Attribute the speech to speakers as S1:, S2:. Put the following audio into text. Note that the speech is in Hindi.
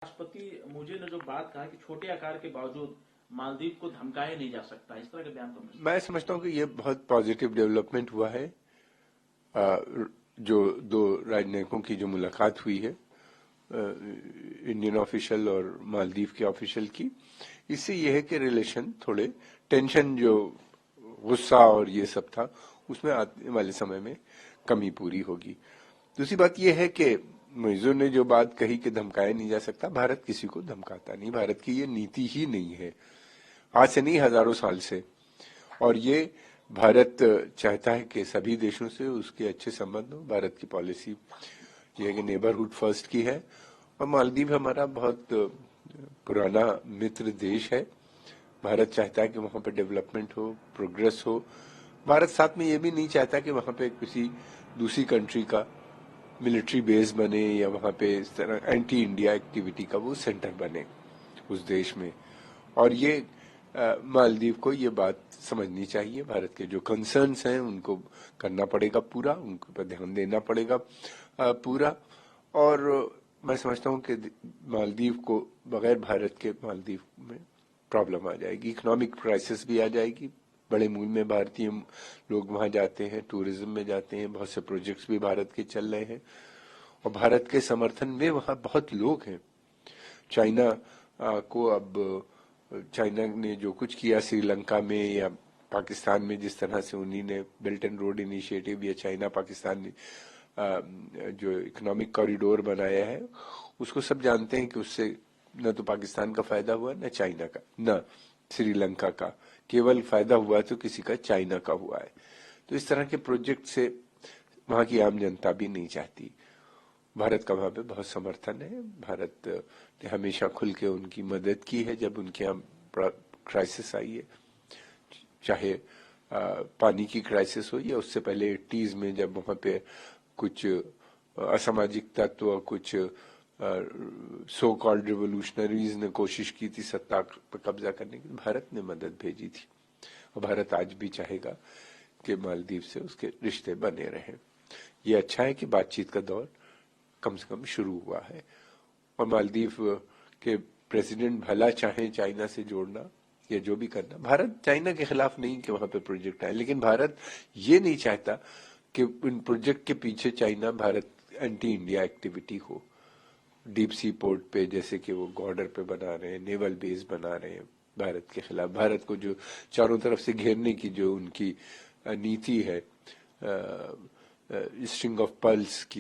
S1: राष्ट्रपति मोदी ने जो बात कहा कि छोटे आकार के बावजूद मालदीव को धमकाया नहीं जा सकता, इस तरह के बयान को
S2: मैं समझता हूं कि ये बहुत पॉजिटिव डेवलपमेंट हुआ है। जो दो राजनयिकों की जो मुलाकात हुई है, इंडियन ऑफिशियल और मालदीव के ऑफिशियल की, इससे यह है कि रिलेशन थोड़े टेंशन, जो गुस्सा और ये सब था, उसमें आने वाले समय में कमी पूरी होगी। दूसरी बात यह है कि मोइजो ने जो बात कही कि धमकाया नहीं जा सकता, भारत किसी को धमकाता नहीं, भारत की ये नीति ही नहीं है, आज से नहीं हजारों साल से। और ये भारत चाहता है कि सभी देशों से उसके अच्छे संबंध हो। भारत की पॉलिसी ये है कि नेबरहुड फर्स्ट की है, और मालदीव हमारा बहुत पुराना मित्र देश है। भारत चाहता है कि वहां पर डेवलपमेंट हो, प्रोग्रेस हो। भारत साथ में ये भी नहीं चाहता कि वहां पे किसी दूसरी कंट्री का मिलिट्री बेस बने या वहां पे इस तरह एंटी इंडिया एक्टिविटी का वो सेंटर बने उस देश में। और ये मालदीव को ये बात समझनी चाहिए, भारत के जो कंसर्न्स हैं उनको करना पड़ेगा पूरा, उनके पर ध्यान देना पड़ेगा पूरा। और मैं समझता हूँ कि मालदीव को बगैर भारत के मालदीव में प्रॉब्लम आ जाएगी, इकोनॉमिक क्राइसिस भी आ जाएगी। बड़े मूल में भारतीय लोग वहां जाते हैं, टूरिज्म में जाते हैं, बहुत से प्रोजेक्ट्स भी भारत के चल रहे हैं, और भारत के समर्थन में वहां बहुत लोग हैं। चाइना को अब चाइना ने जो कुछ किया श्रीलंका में या पाकिस्तान में, जिस तरह से उन्हीं ने बेल्ट एंड रोड इनिशिएटिव या चाइना पाकिस्तान ने जो इकोनॉमिक कॉरिडोर बनाया है, उसको सब जानते हैं कि उससे न तो पाकिस्तान का फायदा हुआ, न चाइना का, न श्रीलंका का। केवल फायदा हुआ तो किसी का चाइना का हुआ है। तो इस तरह के प्रोजेक्ट से वहां की आम जनता भी नहीं चाहती। भारत का वहां पे बहुत समर्थन है। भारत ने हमेशा खुल के उनकी मदद की है जब उनके यहाँ क्राइसिस आई है, चाहे पानी की क्राइसिस हो या उससे पहले 80s में जब वहां पे कुछ असामाजिक तत्व, कुछ सो कॉल्ड रिवोल्यूशनरीज ने कोशिश की थी सत्ता पर कब्जा करने की, भारत ने मदद भेजी थी। और भारत आज भी चाहेगा कि मालदीव से उसके रिश्ते बने रहें। ये अच्छा है कि बातचीत का दौर कम से कम शुरू हुआ है, और मालदीव के प्रेसिडेंट भला चाहें चाइना से जोड़ना या जो भी करना, भारत चाइना के खिलाफ नहीं कि वहां पे प्रोजेक्ट आए, लेकिन भारत ये नहीं चाहता कि इन प्रोजेक्ट के पीछे China Bharat anti India activity हो। डीप सी पोर्ट पे, जैसे कि वो बॉर्डर पे बना रहे हैं, नेवल बेस बना रहे हैं भारत के खिलाफ, भारत को जो चारों तरफ से घेरने की जो उनकी नीति है, स्ट्रिंग ऑफ पर्ल्स की,